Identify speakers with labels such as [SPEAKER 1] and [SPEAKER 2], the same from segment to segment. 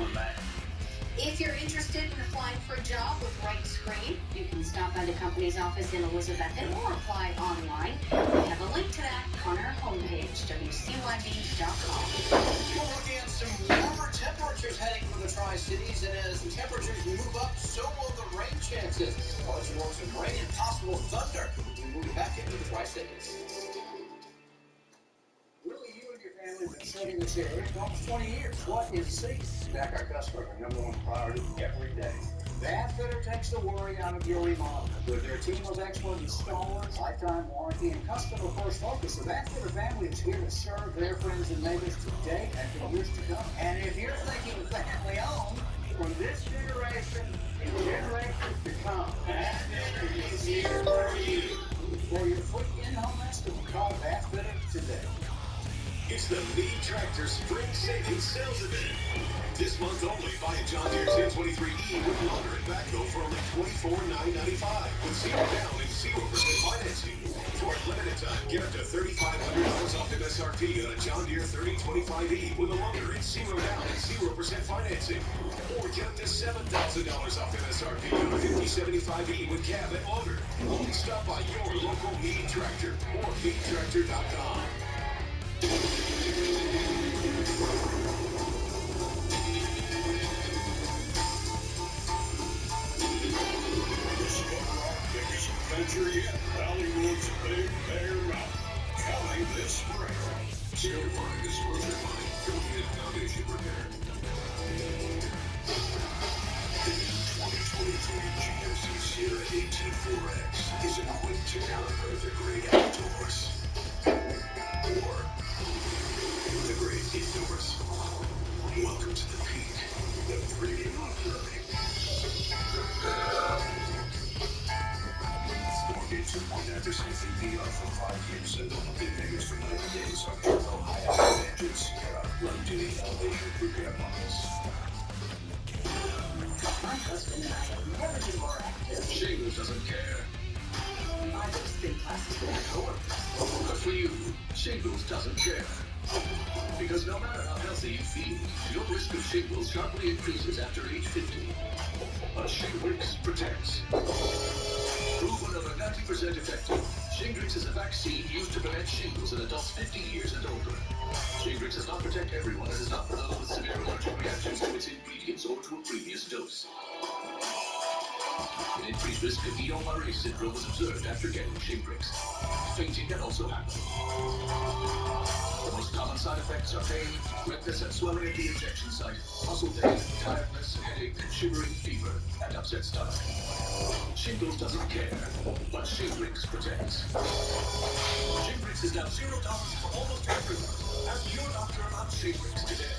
[SPEAKER 1] coming back.
[SPEAKER 2] If you're interested in applying for a job with Right Screen, you can stop by the company's office in Elizabethton or apply online. We have a link to that on our homepage, WCYB.com.
[SPEAKER 3] We're looking at some warmer temperatures heading for the Tri-Cities, and as the temperatures move up, so will the rain chances. We'll let you know some rain and possible thunder as we move back into the Tri-Cities. Really, you and your family have been sitting in this area for almost 20 years. What is safe? Back our customer, our number one priority every day. Bathfitter takes the worry out of your remodel. With their team of expert installers, lifetime warranty, and customer first focus, the Bathfitter family is here to serve their friends and neighbors today and for years to come. And if you're thinking family owned, from this generation and generations to come, Bathfitter is here for you. For your quick in-home estimate, call Bathfitter today.
[SPEAKER 4] It's the Mead Tractor Spring Savings Sales Event. This month only, buy a John Deere 1023E with loader and backhoe for only $24,995 with 0 down and 0% financing. For a limited time, get up to $3,500 off MSRP on a John Deere 3025E with a loader and 0 down and 0% financing. Or get up to $7,000 off MSRP on a 5075E with cab and loader. Only stop by your local Mead Tractor or meadtractor.com.
[SPEAKER 5] Adventure yet. Hollywood's Big Bear Mountain. Coming this spring.
[SPEAKER 4] Certified disclosure line. Affiliated Foundation Repair. The new 2023 GMC Sierra AT4X is equipped to conquer the great outdoors. Or the great indoors. Welcome to the peak. The premium off-roading. Mortgage 2.9% APR for 5 years and don't pay payments for 90 days on turbo high-output engine Sierra run-duty elevation repair models.
[SPEAKER 6] My husband and I have never been more active.
[SPEAKER 4] Shingles doesn't care.
[SPEAKER 6] I just think classes with my coworkers.
[SPEAKER 4] But for you, Shingles doesn't care. Because no matter how healthy you feel, your risk of shingles sharply increases after age 50. But Shingrix protects. Proven over 90% effective, Shingrix is a vaccine used to prevent shingles in adults 50 years and older. Shingrix does not protect everyone and is not for those with severe allergic reactions to its ingredients or to a previous dose. An increased risk of Guillain-Barré syndrome was observed after getting Shingrix. Fainting can also happen. The most common side effects are pain, redness and swelling at the injection site, muscle pain, tiredness, headache, shivering, fever, and upset stomach. Shingles doesn't care, but Shingrix protects. Shingrix is now $0 for almost everyone. Ask your doctor about Shingrix today.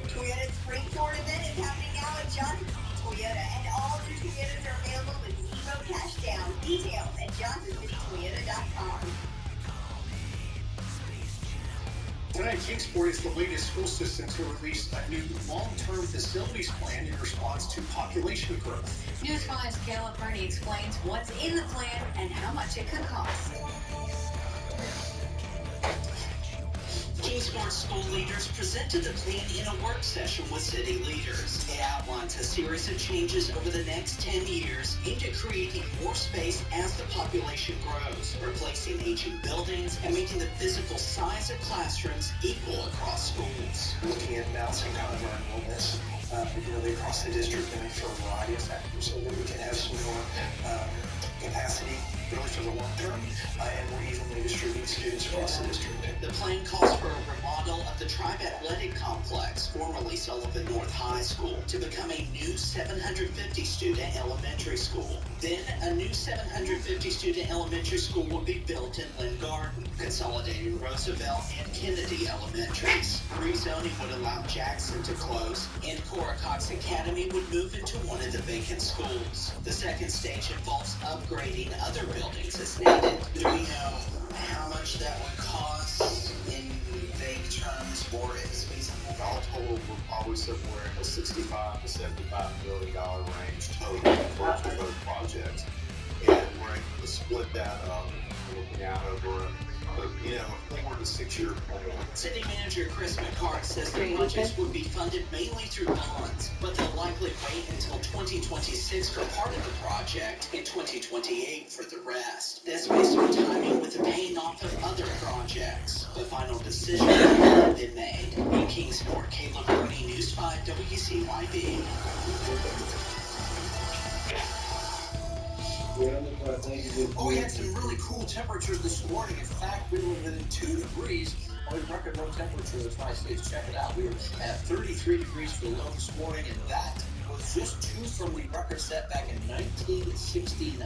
[SPEAKER 6] Toyota's Spring Tour event is happening now at Johnson Toyota, and all new Toyotas are available with zero cash down. Details at johnsoncitytoyota.com.
[SPEAKER 3] Tonight, Kingsport is the latest school system to release a new long-term facilities plan in response to population growth.
[SPEAKER 2] News 5's Kayla Purdy explains what's in the plan and how much it could cost.
[SPEAKER 7] Kingsport school leaders presented the plan in a work session with city leaders. It outlines a series of changes over the next 10 years aimed at creating more space as the population grows, replacing aging buildings and making the physical size of classrooms equal across schools.
[SPEAKER 3] Looking at balancing kind of our enrollments, really across the district and for a variety of factors so that we can have some more capacity really for the long term and more evenly distributed students across the district.
[SPEAKER 7] The plan calls for a remodel of the Tribe Athletic Complex, formerly Sullivan North High School, to become a new 750-student elementary school. Then a new 750-student elementary school will be built in Lynn Garden, consolidating Roosevelt and Kennedy elementaries. Rezoning would allow Jackson to close, and Cora Cox Academy would move into one of the vacant schools. The second stage involves upgrading other buildings as needed. Do we know how much that would cost in vague terms, or is feasible?
[SPEAKER 8] All total, we're probably somewhere in the $65 to $75 million range total for both projects. And we're able to split that up, looking out over a 4 to 6 year plan.
[SPEAKER 7] City Manager Chris McCart says the projects would be funded mainly through bonds, but they'll likely wait until 2026 for part of the project and 2028 for the rest. That's based on timing with the paying off of other projects. The final decision hasn't been made. In Kingsport, Caleb Rooney, News 5 WCYB.
[SPEAKER 3] We had some really cool temperatures this morning. In fact, we were within 2 degrees of a record low temperature. It's nice to check it out. We were at 33 degrees for the low this morning, and that was just 2 from the record set back in 1969.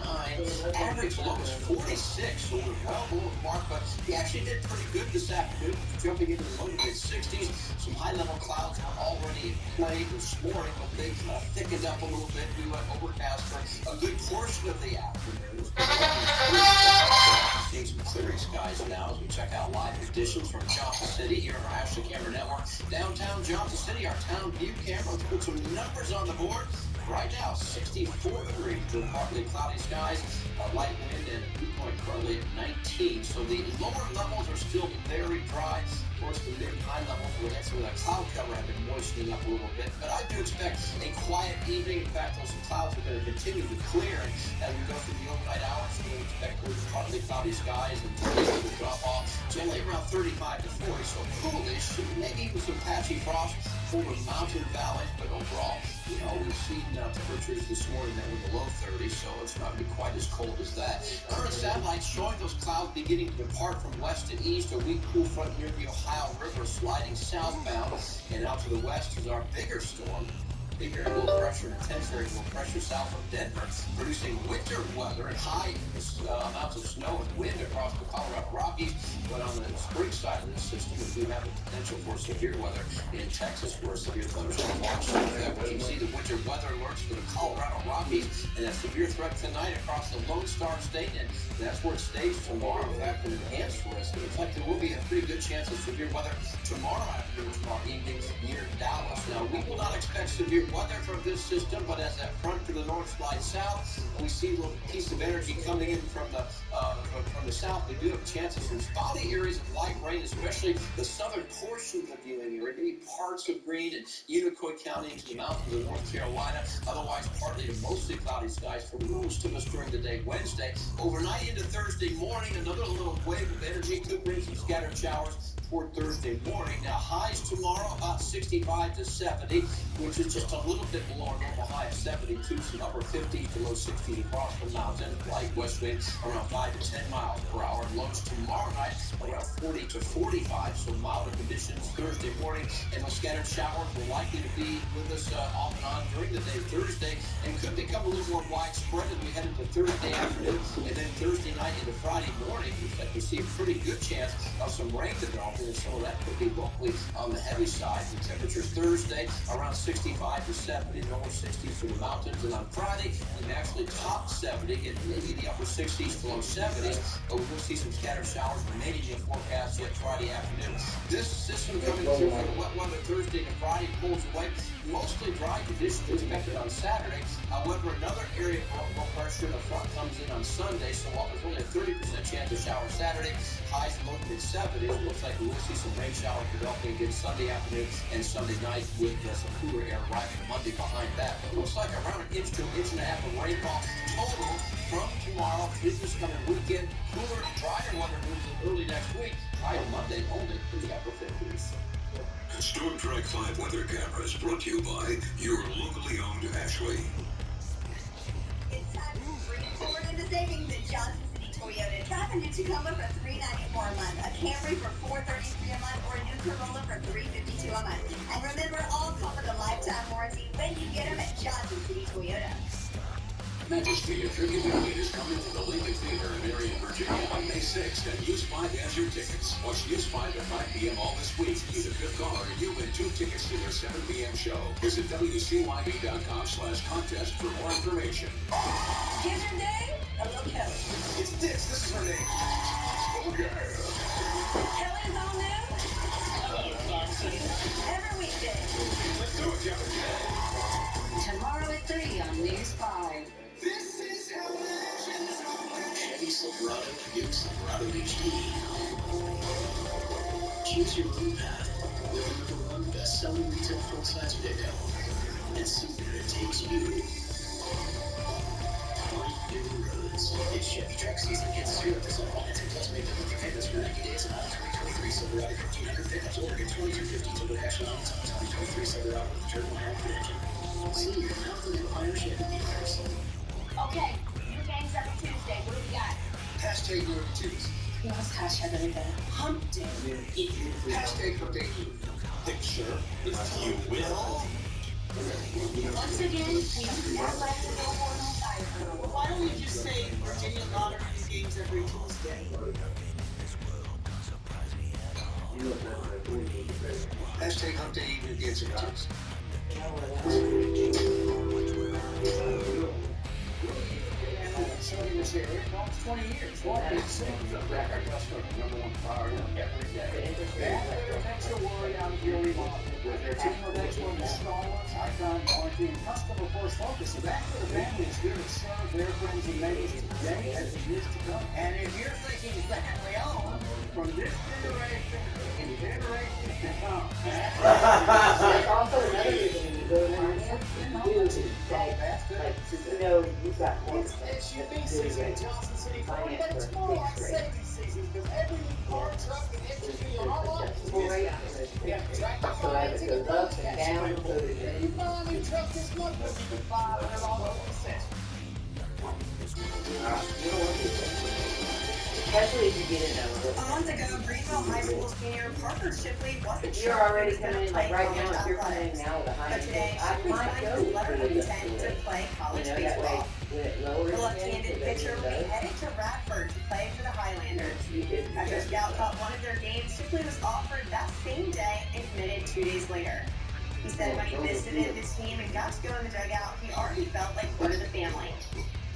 [SPEAKER 3] Average low was 46, so we're well below the mark, but we actually did pretty good this afternoon, jumping into the low to mid-60s. Some high-level clouds were already in play this morning, but they kind of thickened up a little bit. We went overcast for a good portion of the afternoon. Seeing some clearing skies now as we check out live conditions from Johnson City here on our Ashley Camera Network. Downtown Johnson City, our town view camera. Let's put some numbers on the board. Right now, 64 degrees with partly cloudy skies, light wind, and dew point currently at 19. So the lower levels are still very dry. Of course, the mid-high levels with some of that cloud cover have been moistening up a little bit. But I do expect a quiet evening. In fact, those clouds are going to continue to clear. And as we go through the overnight hours, we expect those partly cloudy skies and temperatures will drop off generally around 35 to 40. So coolish, maybe even some patchy frost over mountain valleys, but overall, we've seen temperatures this morning that were in the low 30s, so it's not going to be quite as cold as that. Current satellites showing those clouds beginning to depart from west and east. A weak cool front near the Ohio River sliding southbound, and out to the west is our bigger storm. Big area low pressure and intense area low pressure south of Denver, producing winter weather and high amounts of snow and wind across the Colorado Rockies. But on the spring side of this system, we do have the potential for severe weather in Texas, where severe thunderstorms also that we can see the winter weather alerts for the Colorado Rockies, and that severe threat tonight across the Lone Star State, and that's where it stays tomorrow. In fact, an enhanced risk. It looks like there will be a pretty good chance of severe weather tomorrow afternoon, tomorrow evening near Dallas. Now, we will not expect severe weather from this system, but as that front to the north slides south, we see a little piece of energy coming in from the south. We do have chances in spotty areas of light rain, especially the southern portions of viewing area, maybe parts of Greene and Unicoi County into the mountains of North Carolina. Otherwise, partly to mostly cloudy skies for most of us during the day Wednesday. Overnight into Thursday morning, another little wave of energy could bring some scattered showers toward Thursday morning. Now, highs tomorrow about 65 to 70, which is just a little bit below our normal high of 72, some upper 50 to low 60 across the mountain. Light west wind around 5 to 10 miles per hour. Lows tomorrow night around 40 to 45, so milder conditions Thursday morning, and those scattered showers will likely to be with us off and on during the day Thursday, and could become a little more widespread as we head into Thursday afternoon, and then Thursday night into Friday morning. We see a pretty good chance of some rain developing, and some of that could be locally on the heavy side. The temperatures Thursday around 65 to 70, lower 60s for the mountains, and on Friday we may actually top 70, and maybe the upper 60s to low 70s, but we will see some scattered showers remaining in the forecast yet Friday afternoon. This system coming through for the wet weather Thursday to Friday pulls away. Mostly dry conditions expected on Saturday. However, another area of low pressure in the front comes in on Sunday, so while there's only a 30% chance of showers Saturday, highs low to mid-70s. Looks like we will see some rain showers developing again Sunday afternoon and Sunday night, with some cooler air arriving Monday behind that. But it looks like around an inch to an inch and a half of rainfall total from tomorrow through this coming weekend. Cooler and drier weather moves in early next week. High on Monday only in the upper 50s.
[SPEAKER 4] Storm Track 5 weather cameras brought to you by your locally owned Ashley.
[SPEAKER 6] It's time to bring forward into savings at Johnson City Toyota. Drive a new Tacoma for $394 a month, a Camry for $433 a month, or a new Corolla for $352 a month. And remember, all come with a lifetime warranty when you get them at Johnson City Toyota.
[SPEAKER 4] Majesty of Tribute Night is coming to the Lincoln Theater in Marion, Virginia on May 6th, and Use 5 has your tickets. Watch Use 5 at 5 p.m. all this week. Use a good caller and you win 2 tickets to their 7 p.m. show. Visit WCYB.com/contest for more information.
[SPEAKER 6] Here's your name, a little Kelly.
[SPEAKER 3] It's Dix. This is her name.
[SPEAKER 4] Okay.
[SPEAKER 6] Kelly's all new
[SPEAKER 7] Hello, Clarkson.
[SPEAKER 6] every weekday.
[SPEAKER 4] Let's do it, Kelly.
[SPEAKER 2] Tomorrow at 3 on News 5.
[SPEAKER 4] This is how legends are. Chevy Silverado, new Silverado HD.
[SPEAKER 7] Choose your own path with the #1 best-selling retail full-size pickup and see where it takes you. Find new roads. It's Chevy Truck season. Get 0% financing plus make them monthly payments for 90 days on all 2023 Silverado 1500 pickups or get $2,250 total cash allowance on 2023 Silverado with turbo hybrid engine. See your Mountain Empire Chevy dealers.
[SPEAKER 6] Okay, your game's up Tuesday. What do we got?
[SPEAKER 3] Hashtag Nerdy Tuesday.
[SPEAKER 2] What's hashtag everything?
[SPEAKER 6] Hump day.
[SPEAKER 3] Hashtag update.
[SPEAKER 4] Picture, if you will.
[SPEAKER 2] Once again, we have never left the door on fire.
[SPEAKER 1] Why don't we just say Virginia Lottery games every Tuesday?
[SPEAKER 3] Hashtag update against Tuesday. Serving this area for almost 20 years. What is savings of our customer #1 priority every day? That better takes the worry out of your remodel. With their team of expert installers, lifetime warranty, and customer first focus, that for the family is here to serve their friends and neighbors today as the years to come. And if you're thinking family owned, from this generation and generations to come,
[SPEAKER 9] Also, another reason you go in there is to know you've got more
[SPEAKER 3] SUV season in Johnson City, Florida, but it's more like safety season because every new car, truck, and SUV on our lot is discounted. We have tractor financing and road tax available. You buy a new truck this month, we'll give you $500 off accessories.
[SPEAKER 9] Especially if you get in there.
[SPEAKER 6] A month ago, Greenville High School senior Parker Shipley wasn't
[SPEAKER 9] If you're
[SPEAKER 6] sure
[SPEAKER 9] already
[SPEAKER 6] he was going
[SPEAKER 9] coming
[SPEAKER 6] to
[SPEAKER 9] in,
[SPEAKER 6] play
[SPEAKER 9] like right
[SPEAKER 6] college
[SPEAKER 9] now, if you're coming
[SPEAKER 6] athletics.
[SPEAKER 9] in now with a high
[SPEAKER 6] But today,
[SPEAKER 9] I
[SPEAKER 6] Shipley
[SPEAKER 9] might
[SPEAKER 6] signed
[SPEAKER 9] go
[SPEAKER 6] his letter of
[SPEAKER 9] to
[SPEAKER 6] intent to play college
[SPEAKER 9] that way,
[SPEAKER 6] baseball.
[SPEAKER 9] when it lowers
[SPEAKER 6] The
[SPEAKER 9] again,
[SPEAKER 6] left-handed
[SPEAKER 9] so
[SPEAKER 6] pitcher will be
[SPEAKER 9] that
[SPEAKER 6] headed to Radford to play for the Highlanders.
[SPEAKER 9] you get
[SPEAKER 6] After Scout caught one of their games, Shipley was offered that same day and committed 2 days later. He said when he visited the team and got to go in the dugout, he already felt like part of the family.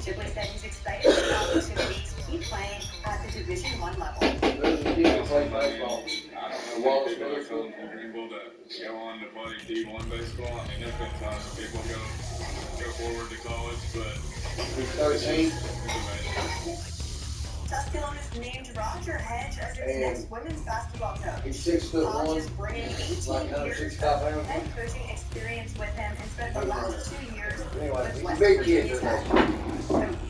[SPEAKER 6] Shipley said he's excited for the opportunity to keep playing at the Division I level.
[SPEAKER 8] I don't know what people are coming from Greenville to go on to play D1 baseball. I mean, there's been times when people go forward to college, but it's amazing.
[SPEAKER 6] Tuscaloosa's named Roger Hedge as its next women's basketball coach.
[SPEAKER 10] He's 6'1",
[SPEAKER 6] Hodge is bringing 18
[SPEAKER 10] like
[SPEAKER 6] years
[SPEAKER 10] 165
[SPEAKER 6] of
[SPEAKER 10] pounds.
[SPEAKER 6] head coaching experience with him and spent the last 2 years
[SPEAKER 10] Anyway,
[SPEAKER 6] with
[SPEAKER 10] he's a
[SPEAKER 6] West
[SPEAKER 10] big
[SPEAKER 6] Virginia
[SPEAKER 10] kid.
[SPEAKER 6] Tech. The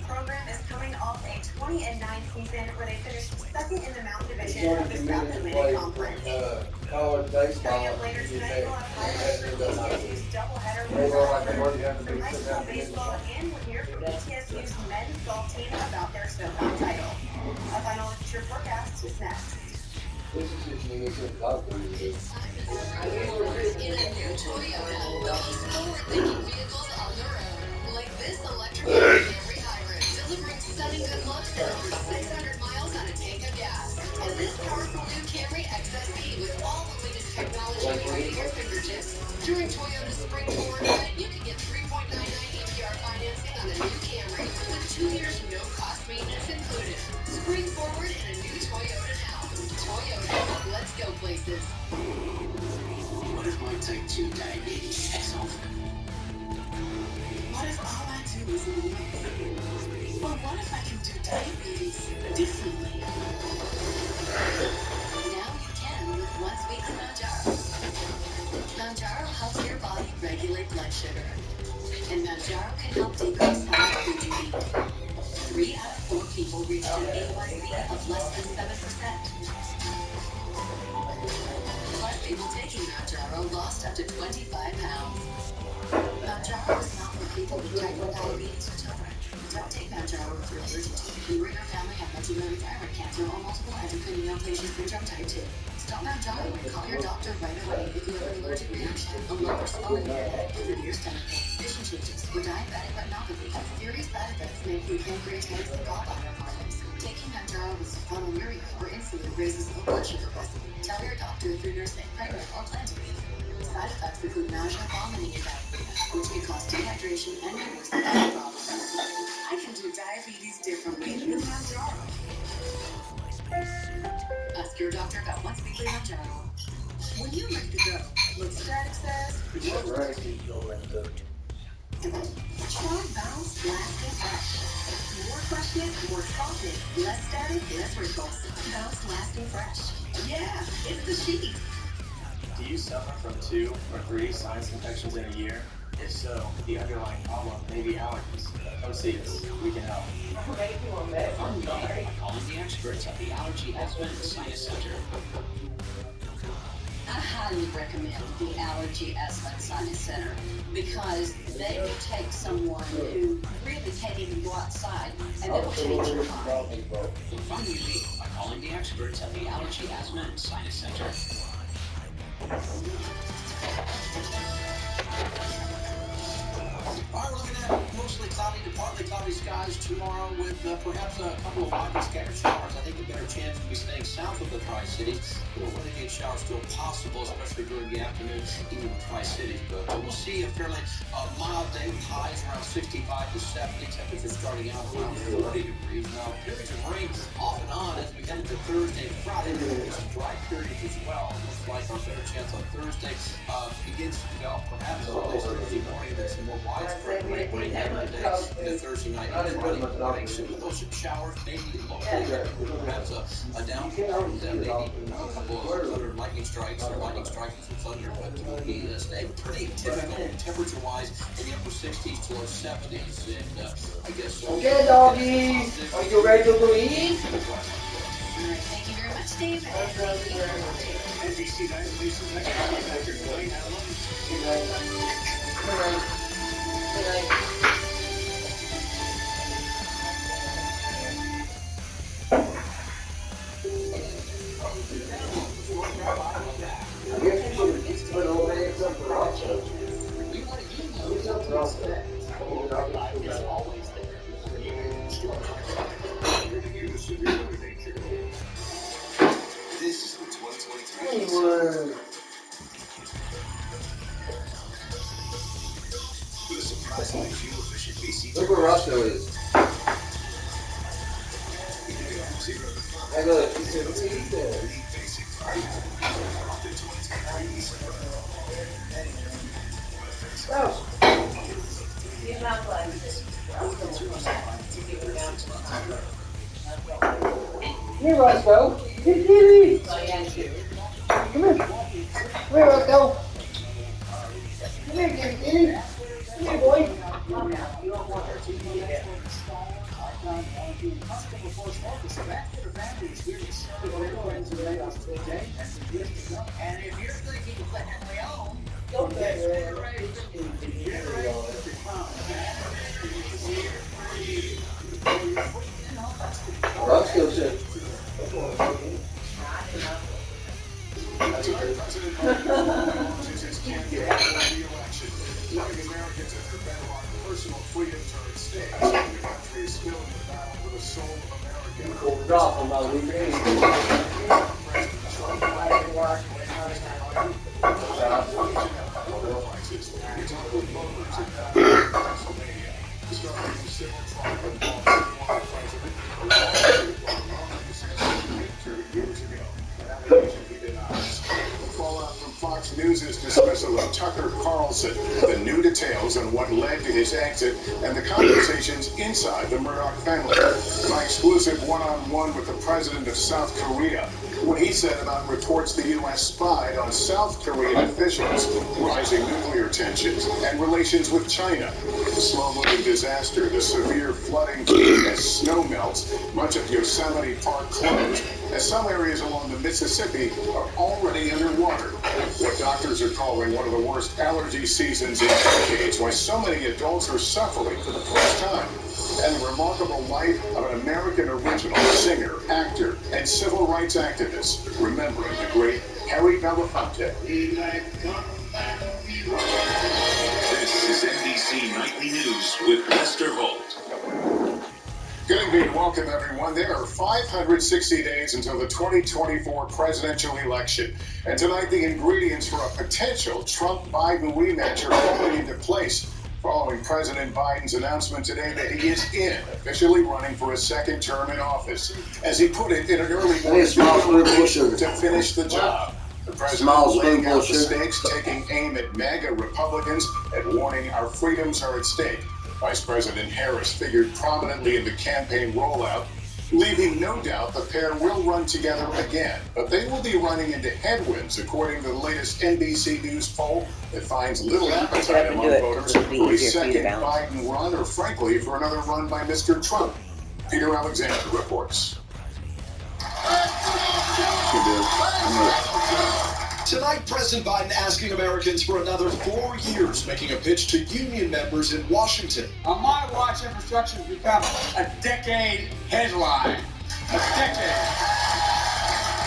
[SPEAKER 6] program is coming off a 20-9 season where they finished second in the Mountain
[SPEAKER 10] He's
[SPEAKER 6] Division
[SPEAKER 10] only
[SPEAKER 6] of the South
[SPEAKER 10] committed to
[SPEAKER 6] Atlantic
[SPEAKER 10] play
[SPEAKER 6] Conference.
[SPEAKER 10] college baseball.
[SPEAKER 6] Coming up later tonight, we'll have highlights from ETSU's doubleheader
[SPEAKER 10] They
[SPEAKER 6] with
[SPEAKER 10] go like they
[SPEAKER 6] Radford.
[SPEAKER 10] already have to
[SPEAKER 6] From
[SPEAKER 10] be
[SPEAKER 6] high
[SPEAKER 10] sit
[SPEAKER 6] school
[SPEAKER 10] down and
[SPEAKER 6] baseball, and we'll hear from ETSU's men's golf team about their SoCon title. A final future forecast is next.
[SPEAKER 10] This is just me to talk to you.
[SPEAKER 2] In a new Toyota, those forward-thinking vehicles on the road, like this electric Camry hybrid, delivering stunning good looks and over 600 miles on a tank of gas. And this powerful new Camry XSE with all the latest technology right at your fingertips. During Toyota's Spring Forward event, you can get 3.99 APR financing on a new Camry with 2 years no-cost maintenance included. Spring forward in a new Toyota now. Toyota, let's go places.
[SPEAKER 7] What if my type 2 diabetes takes over? What if all I do is live? Or what if I can do diabetes differently?
[SPEAKER 2] Now you can with once weekly Mounjaro. Mounjaro helps your body regulate blood sugar. And Mounjaro can help decrease how much food you eat. 3 out of 4 people reached an A1C of less than 7%. Plus, people taking Mounjaro lost up to 25 pounds. Mounjaro is not for people with type 1 diabetes or children. Don't take Mounjaro if you're allergic to it. You or your family have medullary thyroid cancer or multiple endocrine neoplasia syndrome type 2. Stop Mounjaro and call your doctor right away if you have an allergic reaction, a lump or swelling in your head, severe stomach pain, vision changes, or diabetic retinopathy. Serious side effects may include pancreatitis and gallbladder problems. Taking Mounjaro with sulfonylurea or insulin raises low blood sugar risk. Tell your doctor if you're nursing, pregnant, or plan to be. Side effects include nausea, vomiting, and diarrhea, which can cause dehydration and numerous other problems. I can do diabetes differently with Mounjaro. Ask your doctor about once weekly Mounjaro. When you're ready to go, look static says, try Bounce Blast and Fresh.
[SPEAKER 6] More freshness, more softness, less static, less wrinkles. Most lasting fresh. Yeah, it's the Sheets.
[SPEAKER 11] Do you suffer from 2 or 3 sinus infections in a year? If so, the underlying problem may be allergies. Come see us. We can help.
[SPEAKER 9] I'm sorry.
[SPEAKER 7] Calling the experts at the Allergy Asthma and Sinus Center. I highly recommend the Allergy Asthma and Sinus Center because they will take someone who really can't even go outside and it'll change their mind. Find relief by calling the experts at the Allergy Asthma and Sinus Center.
[SPEAKER 3] All right, we're looking at mostly cloudy to partly cloudy skies tomorrow with perhaps a couple of widely scattered showers. I think a better chance to be staying south of the Tri-Cities. Little renegade showers still possible, especially during the afternoon, even in the Tri-Cities. But we'll see a fairly mild day with highs around 65 to 70. Temperatures starting out around 40 degrees. Now, periods of rain off and on as we head into Thursday and Friday. There's some dry periods as well. Looks like our better chance on Thursday begins to develop perhaps on Thursday morning. There's some more widespread rain every day into Thursday night and Friday morning. So with those showers, maybe locally, perhaps a downpour, maybe a couple of thunder lightning strikes or lightning strikes and thunder, but it will be stay pretty typical temperature-wise in the upper 60s to low 70s. And I guess
[SPEAKER 10] Okay, doggies, are you ready to go eat?
[SPEAKER 2] Thank you very much, David.
[SPEAKER 3] NBC 9 releases next after tonight at 11.
[SPEAKER 10] Good night. Good night. Good night. I guess you should put a little bit of something else. Do something else with that.
[SPEAKER 3] It's always there.
[SPEAKER 4] This is the 2023
[SPEAKER 10] Anyway.
[SPEAKER 4] with a surprisingly fuel-efficient VC.
[SPEAKER 10] Look where Roscoe is. I go, he said, what did he say? Oh.
[SPEAKER 9] He's not like this.
[SPEAKER 10] Here, Roscoe. Here, kitty.
[SPEAKER 9] Oh, yeah, too.
[SPEAKER 10] Come here. Come here, Roscoe. Come here, kitty. Come here, boy.
[SPEAKER 3] And if you're thinking of letting Henry on,
[SPEAKER 9] Don't get ready.
[SPEAKER 10] Roscoe said.
[SPEAKER 4] Letting Americans have the battle on personal freedoms are at stake. The country is still in the battle for the soul of America.
[SPEAKER 10] Drop him out of the
[SPEAKER 4] Fox News' dismissal of Tucker Carlson, the new details on what led to his exit, and the conversations inside the Murdoch family. My exclusive one-on-one with the president of South Korea, what he said about reports the U.S. spied on South Korean officials, rising nuclear tensions, and relations with China. The slow-moving disaster, the severe flooding as snow melts, much of Yosemite Park closed, as some areas along the Mississippi are already underwater. What doctors are calling one of the worst allergy seasons in decades, why so many adults are suffering for the first time, and the remarkable life of an American original singer, actor, and civil rights activist, remembering the great Harry Belafonte. This is NBC Nightly News with Lester Holt. Good evening, welcome everyone. There are 560 days until the 2024 presidential election. And tonight the ingredients for a potential Trump-Biden rematch are falling into place following President Biden's announcement today that he is officially running for a second term in office. As he put it in an early morning to finish the job. The president laying out the stakes, taking aim at MAGA Republicans and warning our freedoms are at stake. Vice President Harris figured prominently in the campaign rollout, leaving no doubt the pair will run together again. But they will be running into headwinds, according to the latest NBC News poll that finds little appetite among voters for a second Biden run, or frankly, for another run by Mr. Trump. Peter Alexander reports.
[SPEAKER 12] Tonight, President Biden asking Americans for another 4 years, making a pitch to union members in Washington.
[SPEAKER 3] On my watch, infrastructure has become a decade headline. A decade.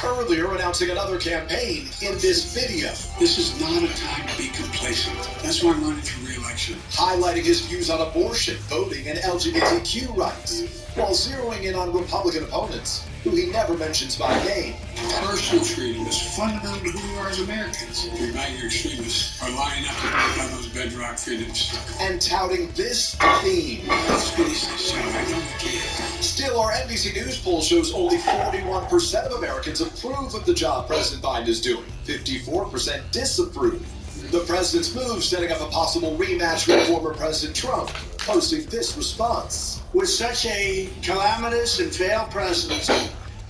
[SPEAKER 12] Earlier, announcing another campaign in this video.
[SPEAKER 5] This is not a time to be complacent. That's why I'm running for re-election.
[SPEAKER 12] Highlighting his views on abortion, voting, and LGBTQ rights, while zeroing in on Republican opponents, who he never mentions by name.
[SPEAKER 5] Personal freedom is fundamental to who we are as Americans. Your MAGA extremists are lining up to break down those bedrock freedoms.
[SPEAKER 12] And touting this theme.
[SPEAKER 5] Let's finish this, John. I know we can.
[SPEAKER 12] Still, our NBC News poll shows only 41% of Americans approve of the job President Biden is doing. 54% disapprove. The president's move setting up a possible rematch with former President Trump, posting this response.
[SPEAKER 3] With such a calamitous and failed presidency,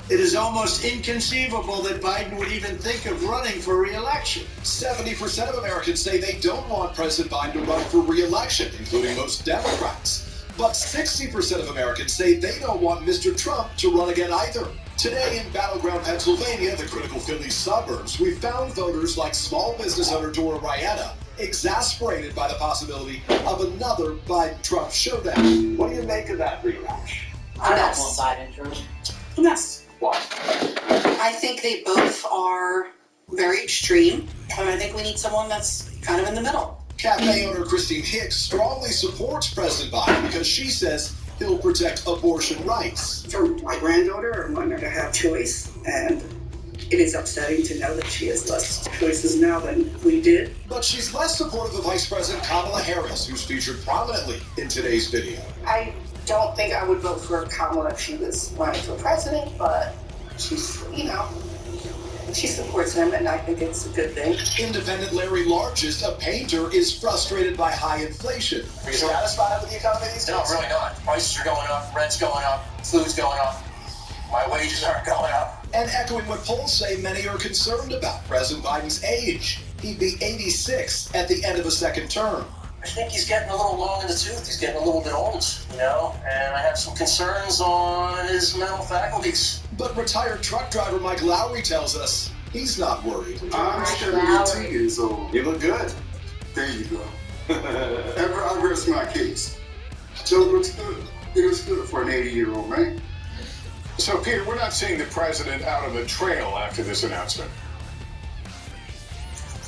[SPEAKER 3] it is almost inconceivable that Biden would even think of running for re-election.
[SPEAKER 12] 70% of Americans say they don't want President Biden to run for re-election, including most Democrats. But 60% of Americans say they don't want Mr. Trump to run again either. Today in battleground Pennsylvania, the critical Philly suburbs, we found voters like small business owner Dora Rieta exasperated by the possibility of another Biden-Trump showdown. What do you make of that rematch?
[SPEAKER 9] I don't want Biden to run.
[SPEAKER 3] Yes.
[SPEAKER 12] Why?
[SPEAKER 13] I think they both are very extreme, and I think we need someone that's kind of in the middle.
[SPEAKER 12] Cafe owner Christine Hicks strongly supports President Biden because she says he'll protect abortion rights.
[SPEAKER 14] For my granddaughter, I want her to have choice, and it is upsetting to know that she has less choices now than we did.
[SPEAKER 12] But she's less supportive of Vice President Kamala Harris, who's featured prominently in today's video.
[SPEAKER 14] I don't think I would vote for Kamala if she was running for president, but she's, she supports him, and I think it's a good thing.
[SPEAKER 12] Independent Larry Largest, a painter, is frustrated by high inflation. Are you satisfied with the economy these days?
[SPEAKER 15] No, really not. Prices are going up, rent's going up, food's going up, my wages aren't going up.
[SPEAKER 12] And echoing what polls say many are concerned about President Biden's age. He'd be 86 at the end of a second term.
[SPEAKER 15] I think he's getting a little long in the tooth. He's getting a little bit old, and I have some concerns on his mental faculties.
[SPEAKER 12] But retired truck driver Mike Lowry tells us he's not worried.
[SPEAKER 16] I'm 72 years old.
[SPEAKER 12] You look good.
[SPEAKER 16] There you go. I rest my case. So it looks good. It looks good for an 80-year-old man.
[SPEAKER 4] So, Peter, we're not seeing the president out on the trail after this announcement.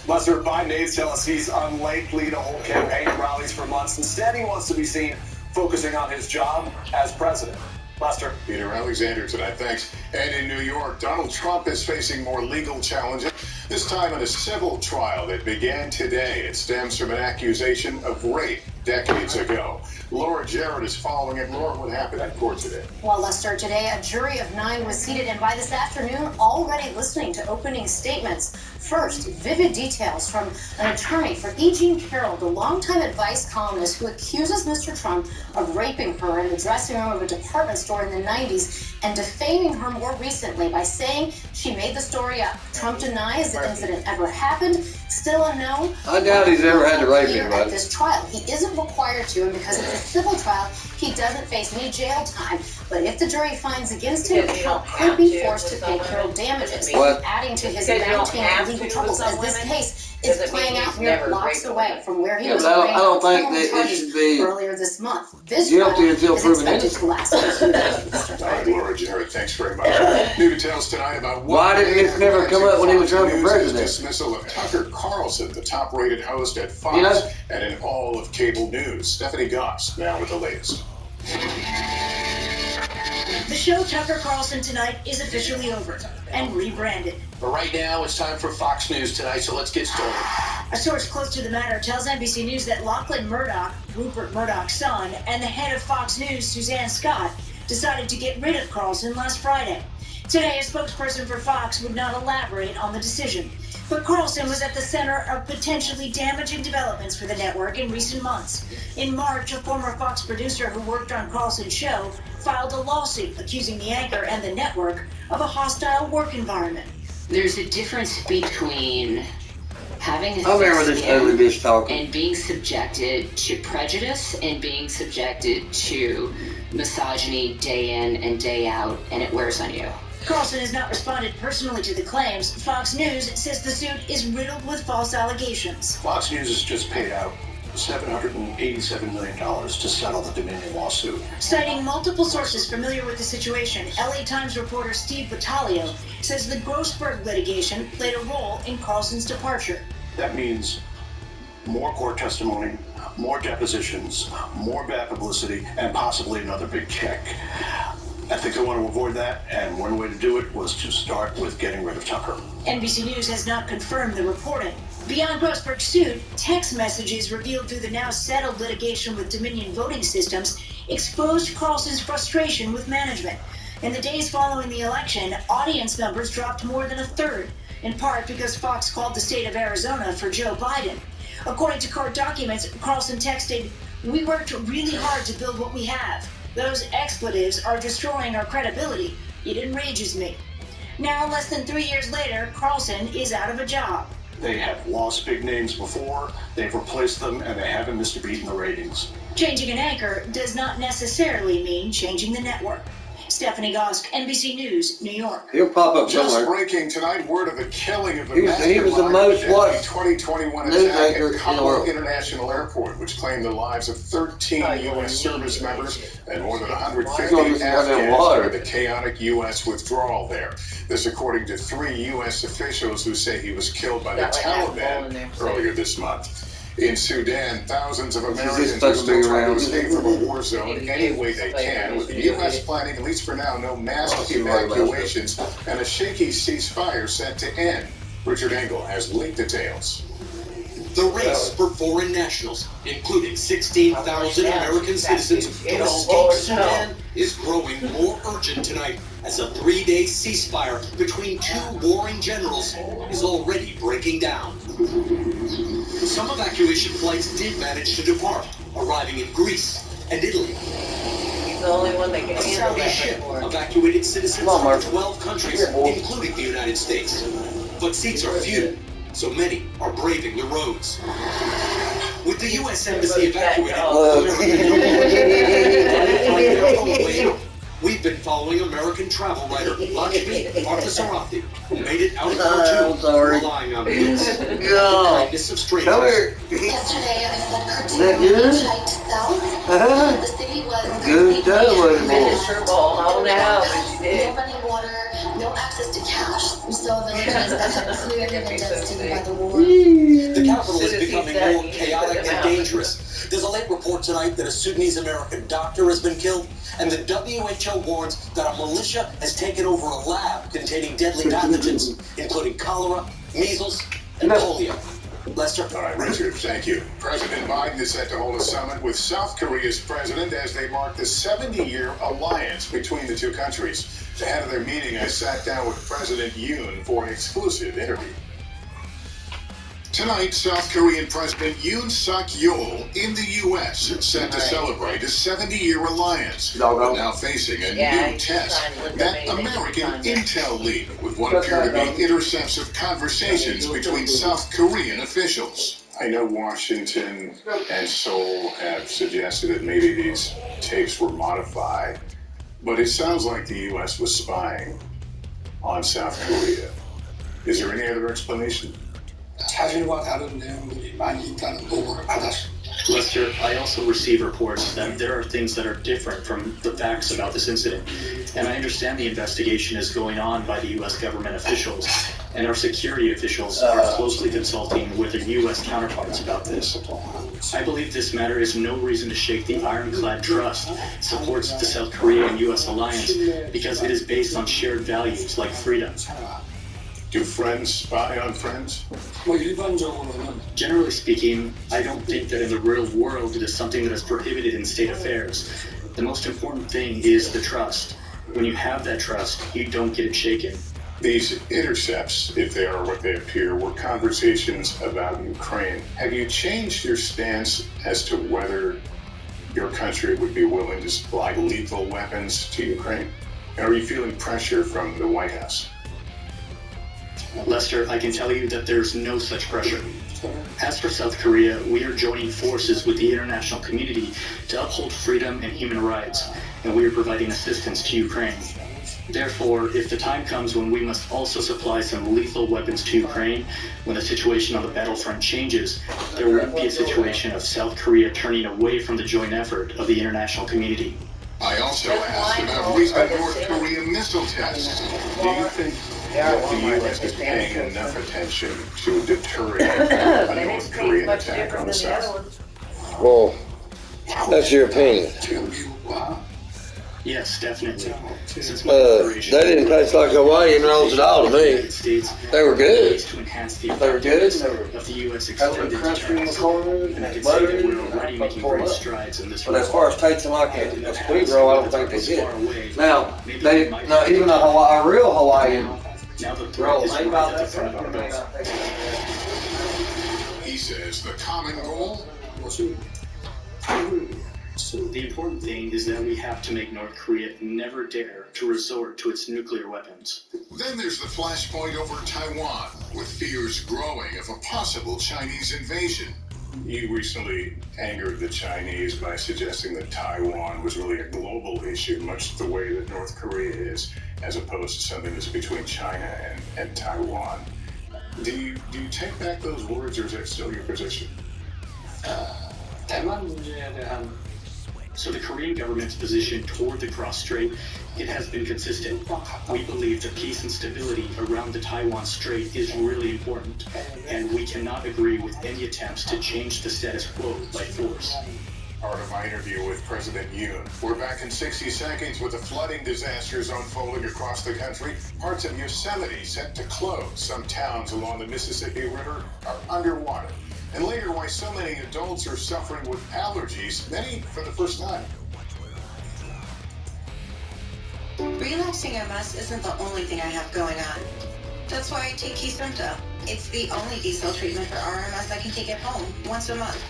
[SPEAKER 17] Lester, Biden aides tell us he's unlikely to hold campaign rallies for months. Instead, he wants to be seen focusing on his job as president. Lester.
[SPEAKER 4] Peter Alexander tonight, thanks. And in New York, Donald Trump is facing more legal challenges, this time in a civil trial that began today. It stems from an accusation of rape decades ago. Laura Jarrett is following it. Laura, what happened in court today?
[SPEAKER 2] Well, Lester, today a jury of 9 was seated, and by this afternoon, already listening to opening statements. First, vivid details from an attorney for E. Jean Carroll, the longtime advice columnist who accuses Mr. Trump of raping her in the dressing room of a department store in the 90s and defaming her more recently by saying she made the story up. Trump denies the incident ever happened. Still unknown.
[SPEAKER 10] I doubt he's ever had to rape anybody.
[SPEAKER 2] At this trial, he isn't required to, and because it's a civil trial, he doesn't face any jail time. But if the jury finds against him, Trump could be forced to pay Carroll damages, adding to his mounting legal troubles, as this case is playing out mere blocks away from where he was
[SPEAKER 10] I don't think that it should be
[SPEAKER 2] earlier this month. This
[SPEAKER 10] guilty until
[SPEAKER 2] is
[SPEAKER 10] proven
[SPEAKER 2] expected
[SPEAKER 10] innocent.
[SPEAKER 2] to last for 2 days.
[SPEAKER 4] All right, Laura Jarrett, thanks very much. New details tonight about
[SPEAKER 10] Why didn't it never come up when he was running for president?
[SPEAKER 4] Dismissal of Tucker Carlson, the top-rated host at Fox and in all of cable news. Stephanie Goss now with the latest.
[SPEAKER 18] The show Tucker Carlson Tonight is officially over and rebranded.
[SPEAKER 15] But right now, it's time for Fox News Tonight, so let's get started.
[SPEAKER 18] A source close to the matter tells NBC News that Lachlan Murdoch, Rupert Murdoch's son, and the head of Fox News, Suzanne Scott, decided to get rid of Carlson last Friday. Today, a spokesperson for Fox would not elaborate on the decision. But Carlson was at the center of potentially damaging developments for the network in recent months. In March, a former Fox producer who worked on Carlson's show filed a lawsuit accusing the anchor and the network of a hostile work environment.
[SPEAKER 19] There's a difference between having a
[SPEAKER 10] I remember
[SPEAKER 19] thick
[SPEAKER 10] this
[SPEAKER 19] skin
[SPEAKER 10] ugly bitch talking.
[SPEAKER 19] and being subjected to prejudice and being subjected to misogyny day in and day out, and it wears on you.
[SPEAKER 18] Carlson has not responded personally to the claims. Fox News says the suit is riddled with false allegations.
[SPEAKER 3] Fox News has just paid out $787 million to settle the Dominion lawsuit.
[SPEAKER 18] Citing multiple sources familiar with the situation, LA Times reporter Steve Battaglio says the Grossberg litigation played a role in Carlson's departure.
[SPEAKER 3] That means more court testimony, more depositions, more bad publicity, and possibly another big check. I think they want to avoid that, and one way to do it was to start with getting rid of Tucker.
[SPEAKER 18] NBC News has not confirmed the reporting. Beyond Grossberg's suit, text messages revealed through the now settled litigation with Dominion Voting Systems exposed Carlson's frustration with management. In the days following the election, audience numbers dropped more than a third, in part because Fox called the state of Arizona for Joe Biden. According to court documents, Carlson texted, "We worked really hard to build what we have. Those expletives are destroying our credibility. It enrages me." Now, less than 3 years later, Carlson is out of a job.
[SPEAKER 3] They have lost big names before, they've replaced them, and they haven't missed a beat in the ratings.
[SPEAKER 18] Changing an anchor does not necessarily mean changing the network. Stephanie Gosk, NBC News, New York.
[SPEAKER 10] He'll pop up
[SPEAKER 3] Just
[SPEAKER 10] somewhere.
[SPEAKER 3] breaking tonight, word of the killing of the
[SPEAKER 10] He was the most watched
[SPEAKER 3] 2021
[SPEAKER 10] news
[SPEAKER 3] attack
[SPEAKER 10] anchor
[SPEAKER 3] at
[SPEAKER 10] in the
[SPEAKER 3] Kabul
[SPEAKER 10] world.
[SPEAKER 3] International Airport, which claimed the lives of 13 U.S. service members and more than 150
[SPEAKER 10] He's gonna have that
[SPEAKER 3] Afghans
[SPEAKER 10] water.
[SPEAKER 3] during the chaotic U.S. withdrawal there. This according to 3 U.S. officials who say he was killed by the Taliban earlier this month. In Sudan, thousands of Americans are still trying to escape from a war zone any way they can, with the U.S. planning, at least for now, no mass evacuations and a shaky ceasefire set to end. Richard Engel has leaked details.
[SPEAKER 20] The race for foreign nationals, including 16,000 American citizens to escape Sudan, is growing more urgent tonight as a 3-day ceasefire between 2 warring generals is already breaking down. Some evacuation flights did manage to depart, arriving in Greece and Italy.
[SPEAKER 9] He's the only one that can
[SPEAKER 20] A
[SPEAKER 9] handle
[SPEAKER 20] Saudi
[SPEAKER 9] that
[SPEAKER 20] ship
[SPEAKER 9] before.
[SPEAKER 20] evacuated citizens from 12 countries, including the United States. But seats are few, so many are braving the roads. With the U.S. Embassy evacuated, we've been following American travel writer Lakshmi Parthasarathi, who made it out of Khartoum, relying on wits and the kindness of strangers.
[SPEAKER 10] Come here.
[SPEAKER 2] Yesterday, I said
[SPEAKER 10] Is that good?
[SPEAKER 2] The city was
[SPEAKER 10] Good job, wasn't it?
[SPEAKER 9] Miserable. How now? But she
[SPEAKER 2] no
[SPEAKER 9] did.
[SPEAKER 2] running water, no access to cash. So villages that have clearly been devastated by the war.
[SPEAKER 20] The capital is becoming more chaotic and dangerous. There's a late report tonight that a Sudanese American doctor has been killed, and the WHO warns that a militia has taken over a lab containing deadly pathogens, including cholera, measles, and polio. Lester?
[SPEAKER 3] All right, Richard, thank you. President Biden is set to hold a summit with South Korea's president as they mark the 70-year alliance between the two countries. Ahead of their meeting, I sat down with President Yoon for an exclusive interview. Tonight, South Korean President Yoon Suk-yeol in the U.S. set to celebrate a 70-year alliance, but now facing a new test, that American intel leak, with what appear to be intercepts of conversations between South Korean officials. I know Washington and Seoul have suggested that maybe these tapes were modified, but it sounds like the U.S. was spying on South Korea. Is there any other explanation?
[SPEAKER 5] 자질과 다른 내용들이 많이 있다는 보고를 받았습니다.
[SPEAKER 11] Lester, I also receive reports that there are things that are different from the facts about this incident. And I understand the investigation is going on by the U.S. government officials, and our security officials are closely consulting with their U.S. counterparts about this. I believe this matter is no reason to shake the ironclad trust that supports the South Korea and U.S. alliance, because it is based on shared values like freedom.
[SPEAKER 3] Do friends spy on friends?
[SPEAKER 11] Generally speaking, I don't think that in the real world it is something that is prohibited in state affairs. The most important thing is the trust. When you have that trust, you don't get it shaken.
[SPEAKER 21] These intercepts, if they are what they appear, were conversations about Ukraine. Have you changed your stance as to whether your country would be willing to supply lethal weapons to Ukraine? And are you feeling pressure from the White House?
[SPEAKER 11] Lester, I can tell you that there's no such pressure. As for South Korea, we are joining forces with the international community to uphold freedom and human rights, and we are providing assistance to Ukraine. Therefore, if the time comes when we must also supply some lethal weapons to Ukraine, when the situation on the battlefront changes, there won't be a situation of South Korea turning away from the joint effort of the international community.
[SPEAKER 21] I also asked about recent North Korea missile tests. Do you think that the U.S. is paying enough attention to deterring a North Korean attack on the South?
[SPEAKER 10] Well, that's your opinion.
[SPEAKER 11] Yes, definitely.
[SPEAKER 10] They didn't taste like Hawaiian rolls at all to me. They were good. They were good.
[SPEAKER 11] Of the U.S. extended deterrence, and I can say that we're already making great strides in this.
[SPEAKER 10] But as far as tasting like a sweet roll, I don't think they did. Now, even a real Hawaiian roll, they about that front of our.
[SPEAKER 21] He says the common goal was
[SPEAKER 11] the important thing is that we have to make North Korea never dare to resort to its nuclear weapons.
[SPEAKER 21] Then there's the flashpoint over Taiwan, with fears growing of a possible Chinese invasion. You recently angered the Chinese by suggesting that Taiwan was really a global issue, much the way that North Korea is, as opposed to something that's between China and Taiwan. Do you take back those words, or is that still your position?
[SPEAKER 11] So the Korean government's position toward the cross-strait, it has been consistent. We believe that peace and stability around the Taiwan Strait is really important, and we cannot agree with any attempts to change the status quo by force.
[SPEAKER 21] Part of my interview with President Yoon. We're back in 60 seconds with the flooding disasters unfolding across the country. Parts of Yosemite set to close. Some towns along the Mississippi River are underwater. And later, why so many adults are suffering with allergies, many for the first time.
[SPEAKER 6] Relapsing MS isn't the only thing I have going on. That's why I take Kesimpta. It's the only B-cell treatment for RMS I can take at home once a month.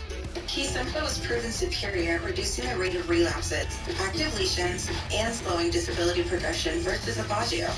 [SPEAKER 6] Kesimpta was proven superior at reducing the rate of relapses, active lesions, and slowing disability progression versus Aubagio.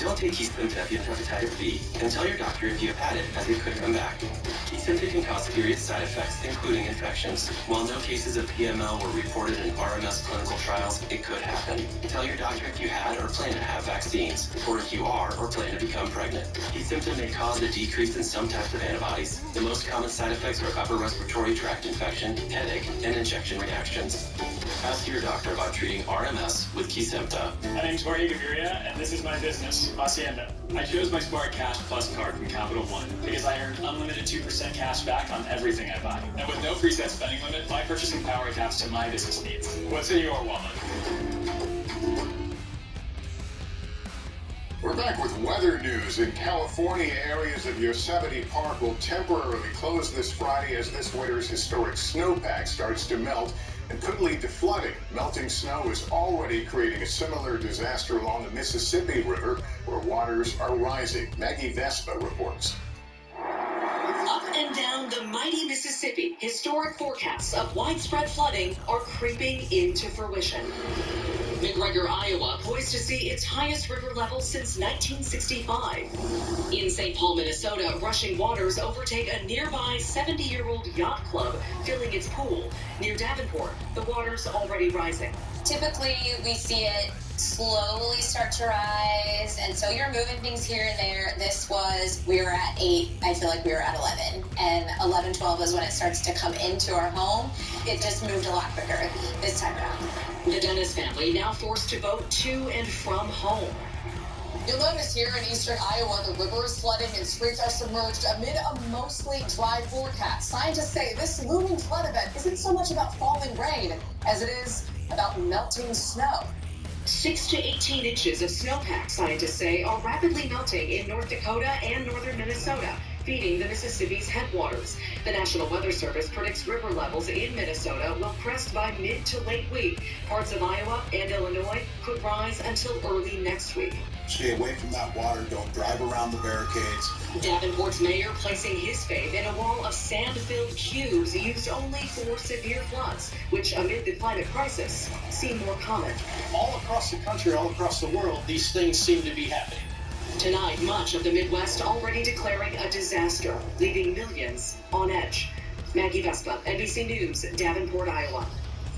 [SPEAKER 22] Don't take Kesimpta if you have hepatitis B, and tell your doctor if you have had it, as it could come back. Kesimpta can cause serious side effects, including infections. While no cases of PML were reported in RMS clinical trials, it could happen. Tell your doctor if you had or plan to have vaccines, or if you are or plan to become pregnant. Kesimpta may cause a decrease in some types of antibodies. The most common side effects are upper respiratory tract infection, headache, and injection reactions. Ask your doctor about treating RMS with Kesimpta.
[SPEAKER 23] My name's Jorge Gaviria, and this is my business, Hacienda. I chose my Smart Cash Plus card from Capital One because I earn unlimited 2% cash back on everything I buy. And with no preset spending limit, my purchasing power adapts to my business needs. What's in your wallet?
[SPEAKER 21] We're back with weather news. In California, areas of Yosemite Park will temporarily close this Friday as this winter's historic snowpack starts to melt and could lead to flooding. Melting snow is already creating a similar disaster along the Mississippi River, where waters are rising. Maggie Vespa reports.
[SPEAKER 24] Up and down the mighty Mississippi, historic forecasts of widespread flooding are creeping into fruition. McGregor, Iowa, poised to see its highest river level since 1965. In St. Paul, Minnesota, rushing waters overtake a nearby 70-year-old yacht club filling its pool. Near Davenport, the water's already rising.
[SPEAKER 2] Typically, we see it slowly start to rise, and so you're moving things here and there. We were at 8, I feel like we were at 11, and 11, 12 is when it starts to come into our home. It just moved a lot quicker this time around.
[SPEAKER 24] The Dennis family now forced to boat to and from home.
[SPEAKER 25] You'll notice here in eastern Iowa, the river is flooding and streets are submerged amid a mostly dry forecast. Scientists say this looming flood event isn't so much about falling rain as it is about melting snow.
[SPEAKER 24] 6 to 18 inches of snowpack, scientists say, are rapidly melting in North Dakota and northern Minnesota, feeding the Mississippi's headwaters. The National Weather Service predicts river levels in Minnesota will crest by mid to late week. Parts of Iowa and Illinois could rise until early next week.
[SPEAKER 1] Stay away from that water. Don't drive around the barricades.
[SPEAKER 24] Davenport's mayor placing his faith in a wall of sand-filled cubes used only for severe floods, which amid the climate crisis seem more common.
[SPEAKER 11] All across the country, all across the world, these things seem to be happening.
[SPEAKER 24] Tonight, much of the Midwest already declaring a disaster, leaving millions on edge. Maggie Vespa, NBC News, Davenport, Iowa.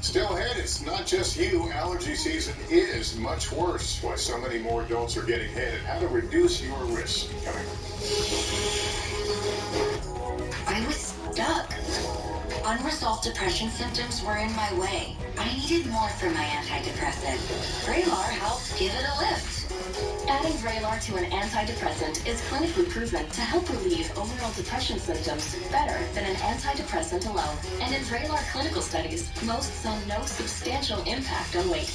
[SPEAKER 21] Still ahead, it's not just you. Allergy season is much worse. Why so many more adults are getting hit and how to reduce your risk. Coming.
[SPEAKER 7] I was stuck. Unresolved depression symptoms were in my way. I needed more from my antidepressant. Vraylar helped give it a lift.
[SPEAKER 8] Adding Vraylar to an antidepressant is clinically proven to help relieve overall depression symptoms better than an antidepressant alone. And in Vraylar clinical studies, most saw no substantial impact on weight.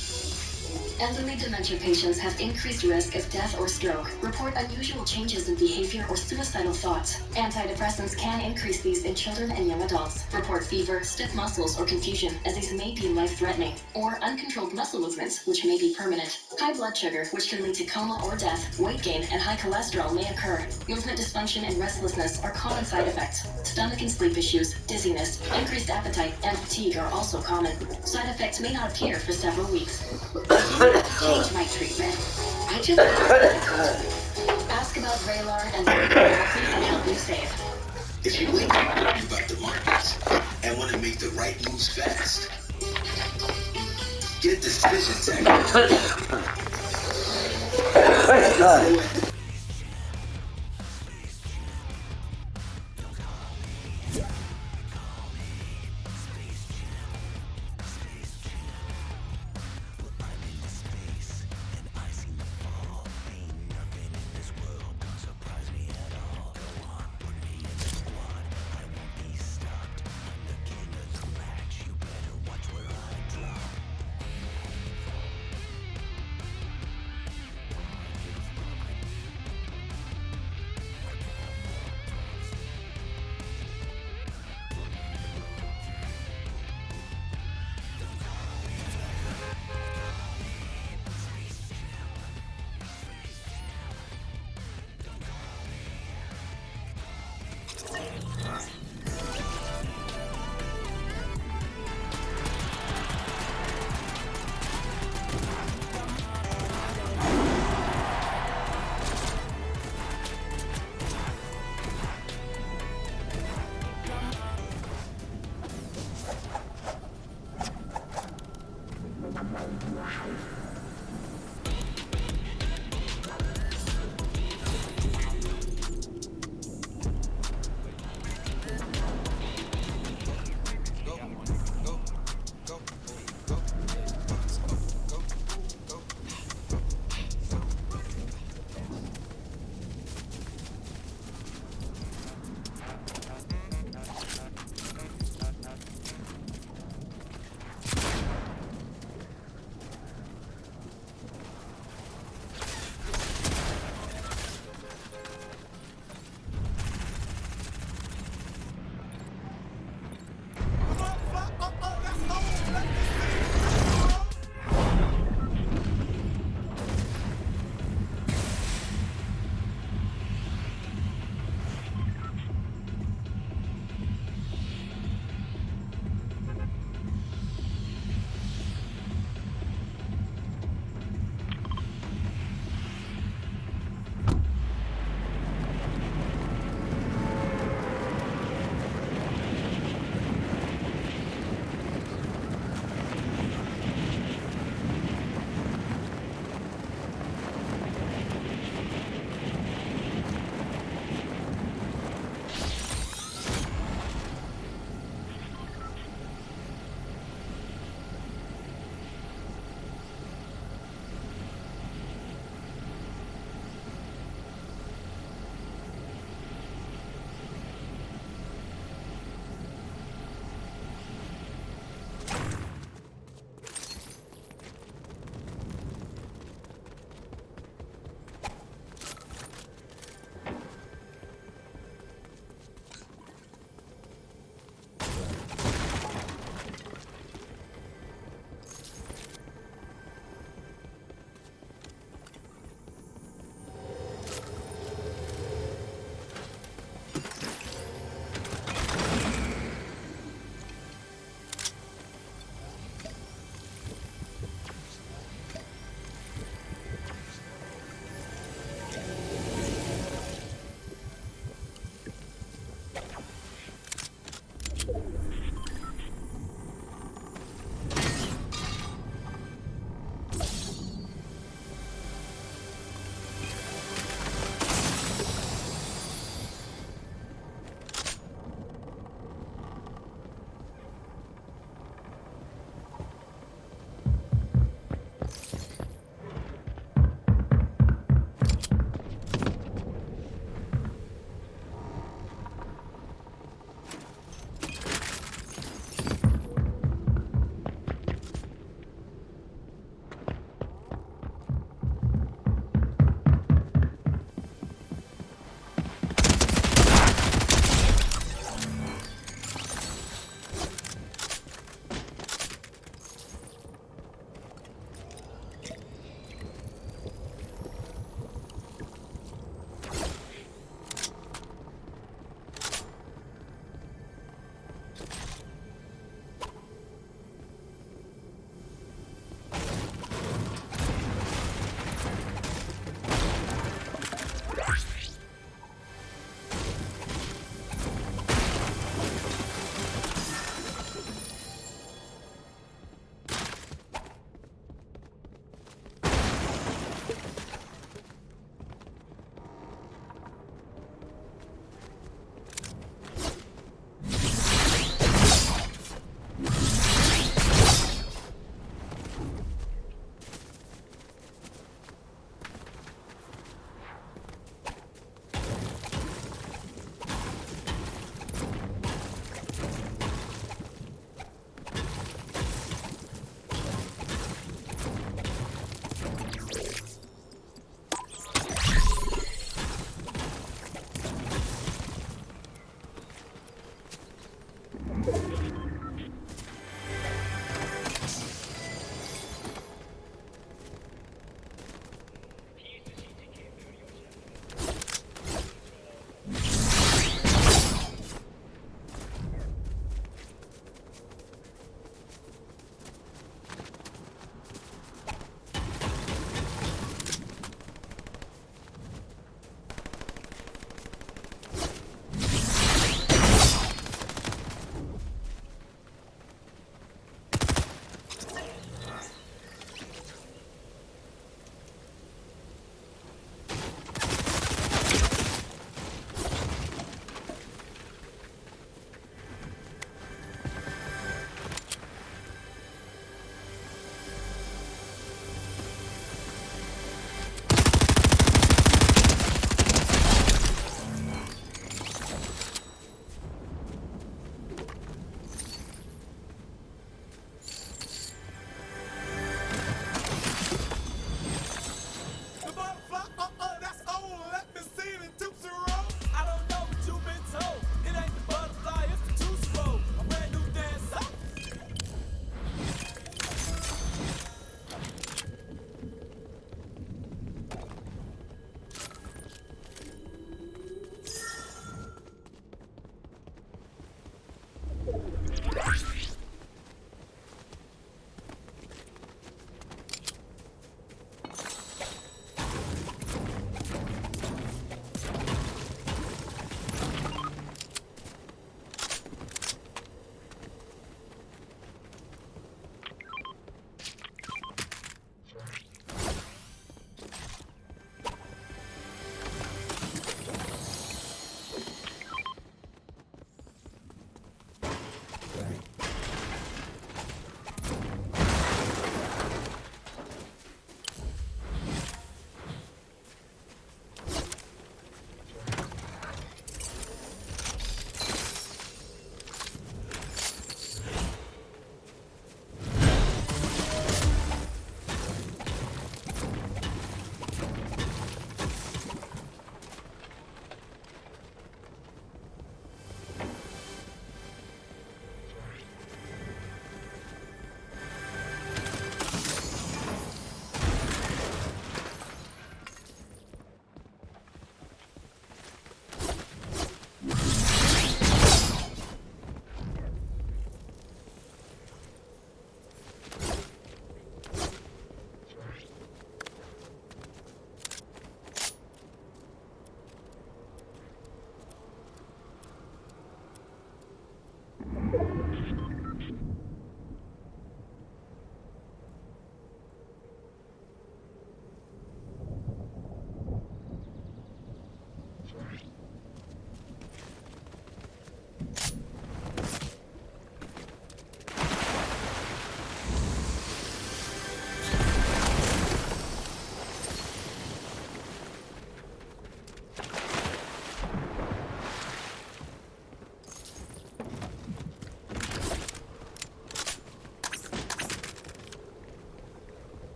[SPEAKER 8] Elderly dementia patients have increased risk of death or stroke, report unusual changes in behavior or suicidal thoughts. Antidepressants can increase these in children and young adults, report fever, stiff muscles, or confusion, as these may be life-threatening, or uncontrolled muscle movements, which may be permanent. High blood sugar, which can lead to coma or death, weight gain, and high cholesterol may occur. Movement dysfunction and restlessness are common side effects. Stomach and sleep issues, dizziness, increased appetite, and fatigue are also common. Side effects may not appear for several weeks.
[SPEAKER 7] Change my treatment.
[SPEAKER 8] I just ask about Vraylar and help you save.
[SPEAKER 20] If you wake up worried about the markets and want to make the right moves fast, get Decision Tech.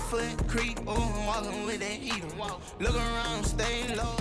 [SPEAKER 12] foot creep, ooh, I'm walking with that heater. Look around, stay low.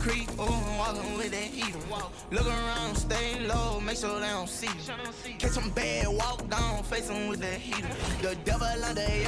[SPEAKER 12] creek, ooh, walking with that heater. Look around, stay low, make sure they don't see you. Catch them bad, walk down, face them with that heater. The devil under